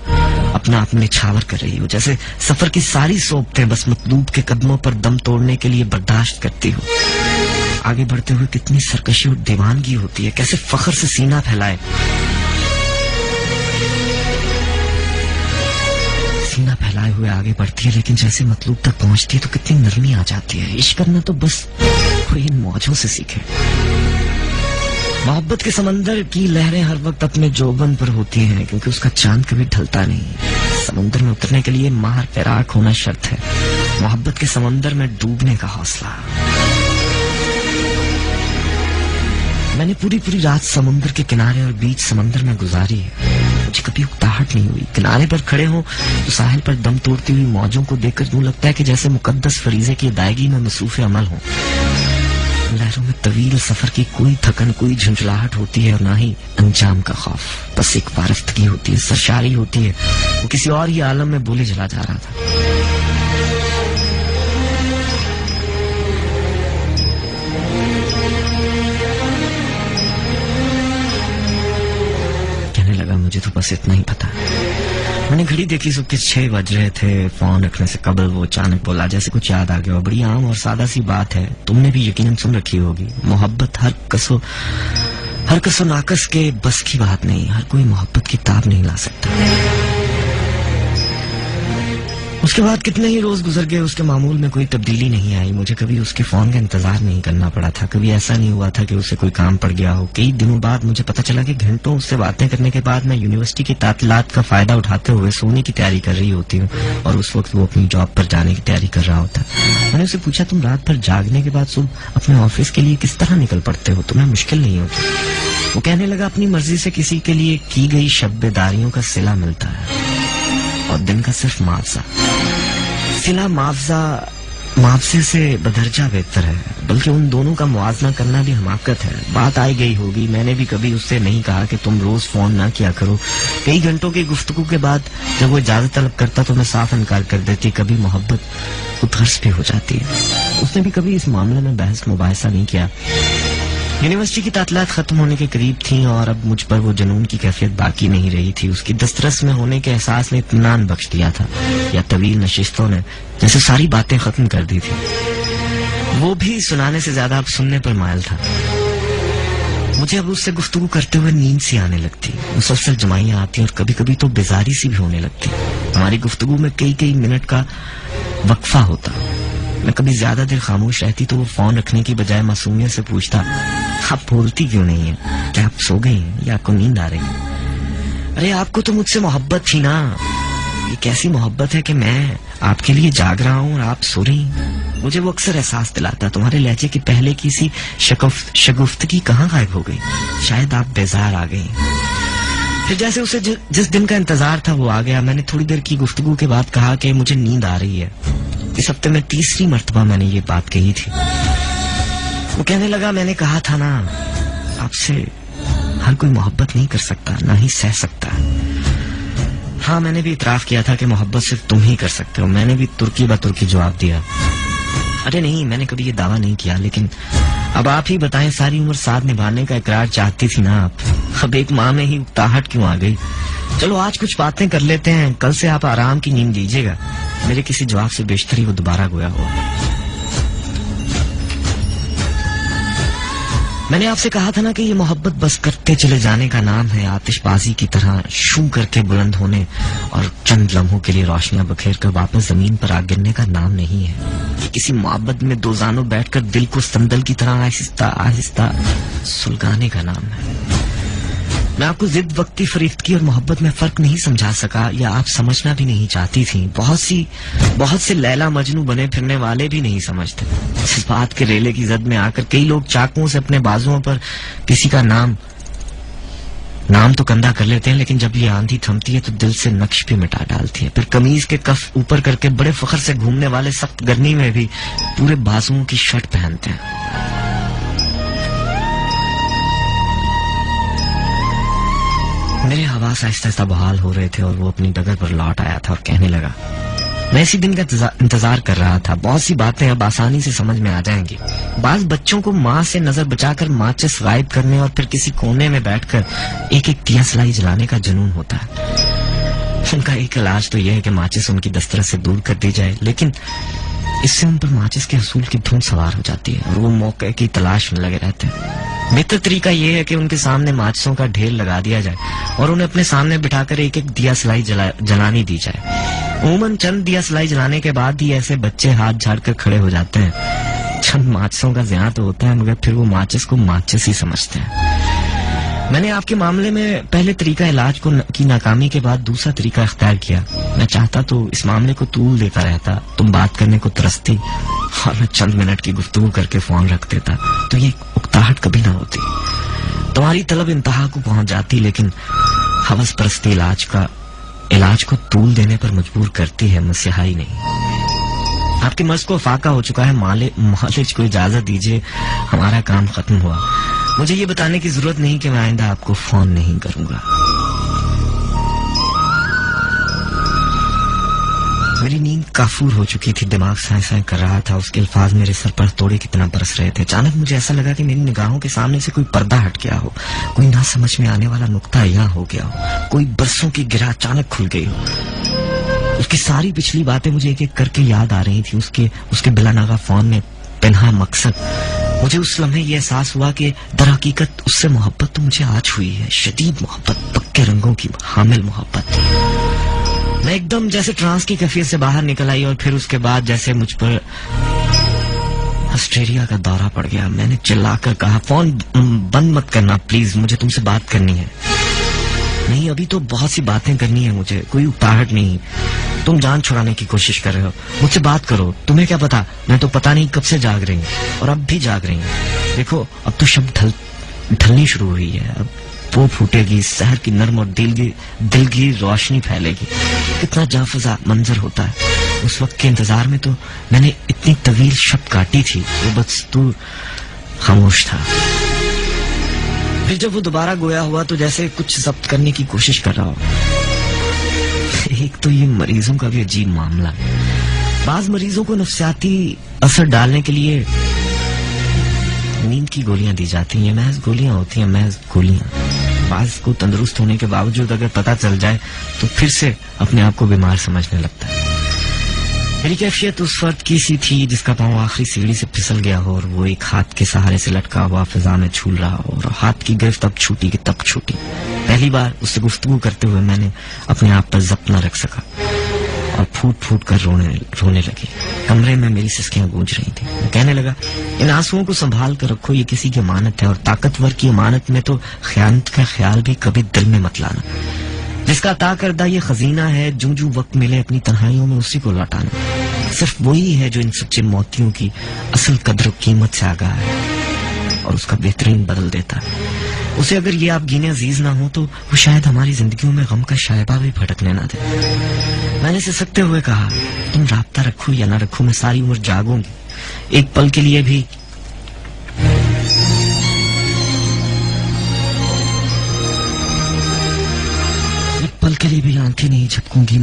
S1: अपना अपने छावर कर रही हो, जैसे सफर की सारी सोबतें बस मतलूब के कदमों पर दम तोड़ने के लिए बर्दाश्त करती हो। आगे बढ़ते हुए कितनी सरकशी और दीवानगी होती है, कैसे फख्र से सीना फैलाए, सीना फैलाए हुए आगे बढ़ती है, लेकिन जैसे मतलूब तक पहुंचती है तो कितनी नरमी आ जाती है। इश्क करना तो बस कोई इन मौजों से सीखे। मोहब्बत के समंदर की लहरें हर वक्त अपने जोबन पर होती हैं, क्योंकि उसका चांद कभी ढलता नहीं। समुद्र में उतरने के लिए माहर तैराक होना शर्त है, मोहब्बत के समंदर में डूबने का हौसला। मैंने पूरी रात समुद्र के किनारे और बीच समंदर में गुजारी है। मुझे कभी उकताहट नहीं हुई। किनारे पर खड़े हो तो साहिल पर दम तोड़ती हुई मौजों को देखकर यूं लगता है कि जैसे मुकद्दस फरीजे की अदायगी में मसरूफ अमल हो। लहरों में तवील सफर की कोई थकन, कोई झुंझलाहट होती है और ना ही अंजाम का खौफ। बस एक वारफ्तगी होती है, सरशारी होती है। वो किसी और ही आलम में बोले चला जा रहा था। कहने लगा, मुझे तो बस इतना ही पता। मैंने घड़ी देखी, सुबह के 6 बज रहे थे। फोन रखने से कबल वो अचानक बोला, जैसे कुछ याद आ गया। बड़ी आम और सादा सी बात है, तुमने भी यकीनन सुन रखी होगी। मोहब्बत हर कसो नाकस के बस की बात नहीं। हर कोई मोहब्बत की ताब नहीं ला सकता। उसके बाद कितने ही रोज गुजर गए, उसके मामूल में कोई तब्दीली नहीं आई। मुझे कभी उसके फोन का इंतजार नहीं करना पड़ा था। कभी ऐसा नहीं हुआ था कि उसे कोई काम पड़ गया हो। कई दिनों बाद मुझे पता चला कि घंटों उससे बातें करने के बाद मैं यूनिवर्सिटी की तातीलात का फायदा उठाते हुए सोने की तैयारी कर रही होती हूँ और उस वक्त वो अपनी जॉब पर जाने की तैयारी कर रहा होता। मैंने उसे पूछा, तुम रात भर जागने के बाद सुबह अपने ऑफिस के लिए किस तरह निकल पड़ते हो, तुम्हें मुश्किल नहीं होती? वो कहने लगा, अपनी मर्जी से किसी के लिए की गई शब्बेदारियों का सिला मिलता है और दिन का सिर्फ मुआवजा। सिला मुआवजे से बदरजा बेहतर है, बल्कि उन दोनों का मुआवजा करना भी हमाकत है। बात आई गई होगी। मैंने भी कभी उससे नहीं कहा कि तुम रोज फोन ना किया करो। कई घंटों की गुफ्तगू के बाद जब वो इजाजत तलब करता तो मैं साफ इनकार कर देती। कभी मोहब्बत उतर्स भी हो जाती है। उसने भी कभी इस मामले में बहस मुबाहिसा नहीं किया। यूनिवर्सिटी की तातीलात खत्म होने के करीब थी और अब मुझ पर वो जुनून की कैफियत बाकी नहीं रही थी। उसकी दस्तरस में होने के एहसास ने इत्मीनान बख्श दिया था, या तवील नशिस्तों ने जैसे सारी बातें खत्म कर दी थी। वो भी सुनाने से ज्यादा अब सुनने पर मायल था। मुझे अब उससे गुफ्तगू करते हुए नींद सी आने लगती, मुसलसल जमाइयां आती और कभी कभी तो बेजारी सी भी होने लगती। हमारी गुफ्तगू में कई मिनट का वक्फा होता। मैं कभी ज्यादा देर खामोश रहती तो वो फोन रखने की बजाय मासूमियत से पूछता, आप बोलती क्यों नहीं है? क्या आप सो गई हैं या आपको नींद आ रही है? अरे आपको तो मुझसे मोहब्बत थी ना। ये कैसी मोहब्बत है कि मैं आपके लिए जाग रहा हूँ और आप सो रही हैं। मुझे वो अक्सर एहसास दिलाता, तुम्हारे लहजे की पहले की सी शगुफ्तगी कहाँ गायब हो गई। शायद आप बेजार आ गई। फिर जैसे उसे जिस दिन का इंतजार था वो आ गया। मैंने थोड़ी देर की गुफ्तगू के बाद कहा कि मुझे नींद आ रही है। इस हफ्ते में तीसरी मर्तबा मैंने ये बात कही थी। वो कहने लगा, मैंने कहा था ना, आपसे हर कोई मोहब्बत नहीं कर सकता, ना ही सह सकता। हाँ, मैंने भी इतराफ किया था कि मोहब्बत सिर्फ तुम ही कर सकते हो। मैंने भी तुर्की ब तुर्की जवाब दिया। अरे नहीं, मैंने कभी ये दावा नहीं किया, लेकिन अब आप ही बताएं, सारी उम्र साथ निभाने का इकरार चाहती थी ना आप, अब एक माह में ही उकताहट क्यों आ गई? चलो आज कुछ बातें कर लेते हैं, कल से आप आराम की नींद लीजिएगा। मेरे किसी जवाब से बेशतर ही वो दोबारा गोया हुआ। मैंने आपसे कहा था ना कि ये मोहब्बत बस करते चले जाने का नाम है, आतिशबाजी की तरह शू करके बुलंद होने और चंद लम्हों के लिए रोशनियां बखेर कर वापस जमीन पर आ गिरने का नाम नहीं है। ये किसी मोहब्बत में दो जानों बैठकर दिल को संदल की तरह आहिस्ता आहिस्ता सुलगाने का नाम है। मैं आपको जिद, वक्ती फरीफ्तगी और मोहब्बत में फर्क नहीं समझा सका, या आप समझना भी नहीं चाहती थी। बहुत से लैला मजनू बने फिरने वाले भी नहीं समझते। इस बात के रेले की जद में आकर कई लोग चाकुओं से अपने बाजुओं पर किसी का नाम तो कंधा कर लेते हैं, लेकिन जब ये आंधी थमती है तो दिल से नक्श भी मिटा डालती है। फिर कमीज के कफ ऊपर करके बड़े फख्र से घूमने वाले सख्त गर्मी में भी पूरे बाजुओं की शर्ट पहनते हैं। मेरे हवास आहिस्ता आहिस्ता बहाल हो रहे थे और वो अपनी डगर पर लौट आया था और कहने लगा, मैं इसी दिन का इंतजार कर रहा था। बहुत सी बातें अब आसानी से समझ में आ जाएंगी। बाज बच्चों को माँ से नजर बचाकर माचिस गायब करने और फिर किसी कोने में बैठकर एक एक दिया सलाई जलाने का जुनून होता है। उनका एक इलाज तो यह है कि माचिस उनकी दस्तरस से दूर कर दी जाए, लेकिन इससे उन पर माचिस के हसूल की धुन सवार हो जाती है और वो मौके की तलाश में लगे रहते हैं। बेहतर तरीका यह है कि उनके सामने माचिसों का ढेर लगा दिया जाए और उन्हें अपने सामने बिठाकर एक एक दिया सलाई जलानी दी जाए। उमूमन चंद दिया सलाई जलाने के बाद ही ऐसे बच्चे हाथ झाड़कर खड़े हो जाते हैं। चंद माचिसों का ज़िया तो होता है, मगर फिर वो माचिस को माचिस ही समझते हैं। मैंने आपके मामले में पहले तरीका इलाज की नाकामी के बाद दूसरा तरीका इख्तियार किया। मैं चाहता तो इस मामले को तूल देता रहता, तुम बात करने को तरसती और मैं चंद मिनट की गुफ्तगू करके फोन रख देता, तो ये उकताहट कभी ना होती। तुम्हारी तलब इंतहा को पहुंच जाती, लेकिन हवस परस्ती इलाज को तूल देने पर मजबूर करती है, मस्याही नहीं। आपके मर्ज को फाका हो चुका है, मालिज को इजाजत दीजिए, हमारा काम खत्म हुआ। मुझे ये बताने की जरूरत नहीं कि मैं आइंदा आपको फोन नहीं करूंगा। मेरी नींद काफूर हो चुकी थी, दिमाग साए साए कर रहा था। उसके अल्फाज मेरे सर पर तोड़े की तरह बरस रहे थे। अचानक मुझे ऐसा लगा कि मेरी निगाहों के सामने से कोई पर्दा हट गया हो, कोई ना समझ में आने वाला नुक्ता यहाँ हो गया हो, कोई बरसों की गिरह अचानक खुल गई हो। उसकी सारी पिछली बातें मुझे एक एक करके याद आ रही थी। उसके बिलानागा फोन में पिन्हा मकसद। मुझे उस लम्हे ये एहसास हुआ कि दर हकीकत उससे मोहब्बत तो मुझे आज हुई है, शदीद मोहब्बत, पक्के रंगों की हामिल मोहब्बत। मैं एकदम जैसे ट्रांस की कैफियत से बाहर निकल आई और फिर उसके बाद जैसे मुझ पर ऑस्ट्रेलिया का दौरा पड़ गया। मैंने चिल्लाकर कहा, फोन बंद मत करना प्लीज, मुझे तुमसे बात करनी है। नहीं, अभी तो बहुत सी बातें करनी है मुझे, कोई उकताहट नहीं। तुम जान छुड़ाने की कोशिश कर रहे हो, मुझसे बात करो। तुम्हें क्या पता, मैं तो पता नहीं कब से जाग रही हूँ और अब भी जाग रही हूँ। देखो अब तो शब्द ढलनी शुरू हुई है, अब वो फूटेगी, शहर की नर्म और दिल की रोशनी फैलेगी। कितना जाफजा मंजर होता है। उस वक्त के इंतजार में तो मैंने इतनी तवील शब काटी थी, वो बस तू खामोश था। फिर जब वो दोबारा गोया हुआ तो जैसे कुछ जब्त करने की कोशिश कर रहा हो। एक तो ये मरीजों का भी अजीब मामला है। बाज मरीजों को नफ्सियाती असर डालने के लिए नींद की गोलियां दी जाती हैं। महज गोलियां होती हैं, महज गोलियां। बाज को तंदुरुस्त होने के बावजूद अगर पता चल जाए तो फिर से अपने आप को बीमार समझने लगता है। मेरी कैफियत उस फर्द की सी थी जिसका पांव आखिरी सीढ़ी से फिसल गया हो और वो एक हाथ के सहारे से लटका हुआ फिजा में झूल रहा हो और हाथ की गिरफ्त अब छूटी की तब छूटी। पहली बार उससे गुफ्तगू करते हुए मैंने अपने आप पर जब्त न रख सका और फूट फूट कर रोने लगी। कमरे में मेरी सिसकियां गूंज रही थी। मैं कहने लगा, इन आंसुओं को संभाल कर रखो, ये किसी की अमानत है और ताकतवर की अमानत में तो खयानत का ख्याल भी कभी दिल में मत लाना। जिसका अता करदा ये खजीना है, जूं जूं वक्त मिले अपनी तन्हाइयों में उसी को लौटाना। सिर्फ वही है जो इन सच्चे मोतियों की असल कदर कीमत से आगाह है और उसका बेहतरीन बदल देता है। उसे अगर ये आप गिने अजीज ना हो तो वो शायद हमारी जिंदगियों में गम का शायबा भी भटकने ना दे। मैंने सिसकते हुए कहा, तुम राब्ता रखो या ना रखो, मैं सारी उम्र जागूंगी। एक पल के लिए भी आंखें नहीं झपकूंगी।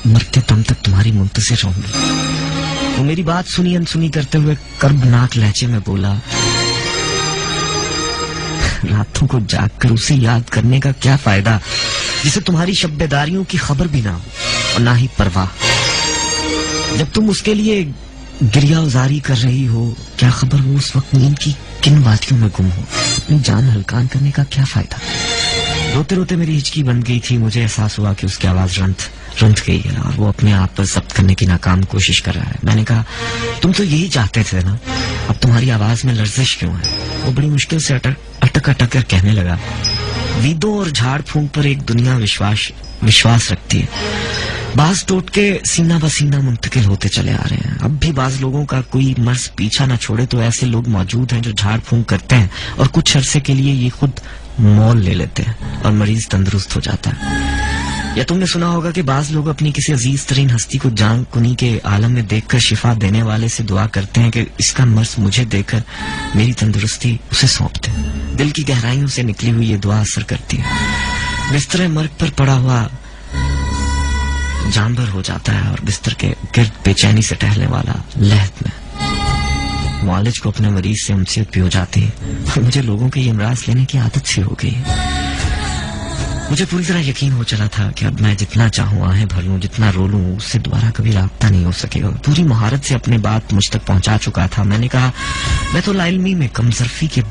S1: मरते दम तक तुम्हारी मुंतज़िर रहूंगी। वो मेरी बात सुनी अनसुनी करते हुए कर्बनाक लहजे में बोला, रातों को जागकर उसे याद करने का क्या फायदा जिसे तुम्हारी शब्बेदारियों की खबर भी ना हो और ना ही परवाह। जब तुम उसके लिए गिरिया उजारी कर रही हो, क्या खबर वो उस वक्त नींद की किन वादियों में गुम हो। अपनी जान हल्कान करने का क्या फायदा। रोते रोते मेरी हिचकी बन गई थी। मुझे एहसास हुआ कि उसकी आवाज रंध गई है और वो अपने आप पर जब्त करने की नाकाम कोशिश कर रहा है। मैंने कहा, तुम तो यही चाहते थे ना, अब तुम्हारी आवाज में लर्जिश क्यों है। वो बड़ी मुश्किल से अटक कर कहने लगा, वीदों और झाड़ फूंक पर एक दुनिया विश्वास रखती है। बाज टूट के सीना बसीना मुंतकिल होते चले आ रहे हैं। अब भी बाज लोगों का कोई मर्ज पीछा न छोड़े तो ऐसे लोग मौजूद हैं जो झाड़ फूंक करते हैं और कुछ अरसे के लिए ये खुद मोल ले लेते हैं और मरीज तंदुरुस्त हो जाता है। या तुमने सुना होगा कि बाज लोग अपनी किसी अजीज तरीन हस्ती को जान कुनी के आलम में देखकर शिफा देने वाले से दुआ करते हैं कि इसका मर्ज मुझे देकर मेरी तंदुरुस्ती उसे सौंप दे। दिल की गहराइयों से निकली हुई ये दुआ असर करती है। बिस्तर मर्ग पर पड़ा हुआ जानवर हो जाता है और बिस्तर के गिर्द बेचैनी से टहलने वाला लहद में मुआलिज को अपने मरीज से उनसियत भी हो जाती है और मुझे लोगों के ये इमराज लेने की आदत सी हो गई है। मुझे पूरी तरह यकीन हो चला था कि अब मैं जितना चाहूं आहें भर लूं, जितना रो लूं, उससे दोबारा कभी राब्ता नहीं हो सकेगा। पूरी महारत से अपनी बात मुझ तक पहुंचा चुका था। मैंने कहा, मैं तो लाइल्मी में कमजरफी के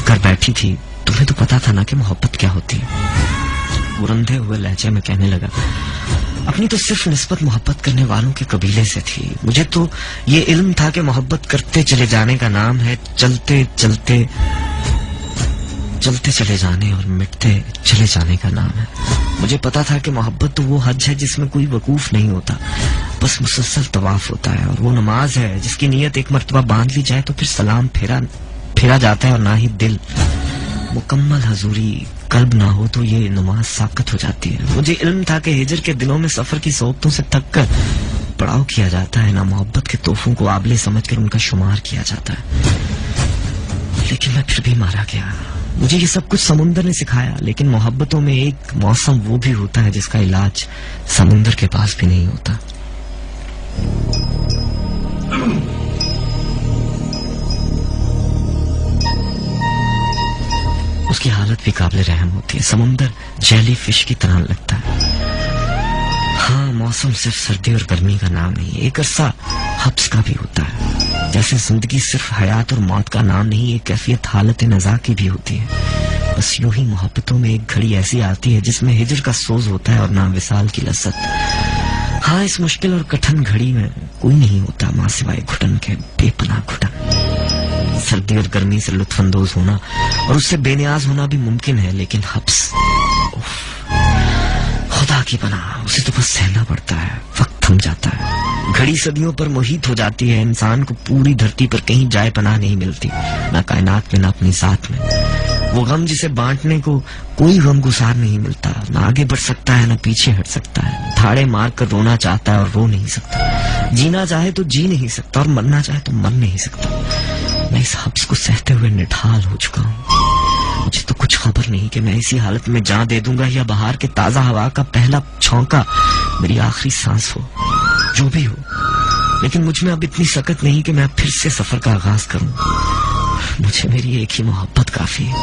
S1: कर बैठी थी, तुम्हें तो पता था ना कि मोहब्बत क्या होती है। वो रंधे हुए लहजे में कहने लगा, अपनी तो सिर्फ निस्बत मोहब्बत करने वालों के कबीले से थी। मुझे तो ये इल्म था कि मोहब्बत करते चले जाने का नाम है चलते चले जाने और मिटते चले जाने का नाम है। मुझे पता था कि मोहब्बत तो वो हज है जिसमें कोई वकूफ नहीं होता, बस मुसलसल तवाफ होता है, और वो नमाज है जिसकी नीयत एक मर्तबा बांध ली जाए तो फिर सलाम फेरा जाता है और ना ही दिल। मुकम्मल हजूरी कल्ब ना हो तो ये नमाज साकत हो जाती है। मुझे इल्म था कि हिजर के दिनों में सफर की सोबतों से थक कर पड़ाव किया जाता है, ना मोहब्बत के तोहफों को आबले समझकर उनका शुमार किया जाता है। लेकिन मैं फिर भी मारा गया। मुझे ये सब कुछ समुंदर ने सिखाया, लेकिन मोहब्बतों में एक मौसम वो भी होता है जिसका इलाज समुंदर के पास भी नहीं होता। उसकी हालत भी काबिल रहम होती है। समुंदर जेली फिश की तरह लगता है। हाँ, मौसम सिर्फ सर्दी और गर्मी का नाम नहीं, एक अरसा हब्स का भी होता है। जैसे जिंदगी सिर्फ हयात और मौत का नाम नहीं, एक कैफियत हालत नज़ा की भी होती है। बस यूं ही मोहब्बतों में एक घड़ी ऐसी आती है जिसमें हिजर का सोज होता है और ना विसाल की लज्जत। हाँ, इस मुश्किल और कठिन घड़ी में कोई नहीं होता मां सिवाय घुटन के, बेपनाह घुटन। सर्दी और गर्मी से लुत्फानंदोज होना और उससे बेनियाज होना भी मुमकिन है, लेकिन हब्स खुदा की बना, उसे तो बस सहना पड़ता है। वक्त थम जाता है, घड़ी सदियों पर मोहित हो जाती है। इंसान को पूरी धरती पर कहीं जाए पनाह नहीं मिलती, ना कायनात में ना अपनी जात में। वो गम जिसे बांटने को कोई गम गुसार नहीं मिलता, ना आगे बढ़ सकता है ना पीछे हट सकता है। धाड़े मार कर रोना चाहता है और रो नहीं सकता, जीना चाहे तो जी नहीं सकता और मरना चाहे तो मर नहीं सकता। मैं इस हब्स को सहते हुए निढाल हो चुका हूँ। मुझे तो कुछ खबर नहीं कि मैं इसी हालत में जान दे दूंगा या बाहर के ताजा हवा का पहला छौंका मेरी आखिरी सांस हो, जो भी हो। लेकिन मुझ में अब इतनी सकत नहीं कि मैं फिर से सफर का आगाज करूं। मुझे मेरी एक ही मोहब्बत काफी है।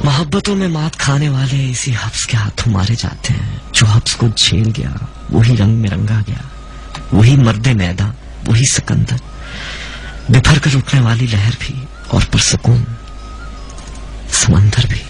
S1: मोहब्बतों में मात खाने वाले इसी हब्स के हाथों मारे जाते हैं। जो हब्स को झेल गया वही रंग में रंगा गया, वही मर्दे मैदा, वही सिकंदर, बिफर कर उठने वाली लहर भी और पुरसकून समंदर भी।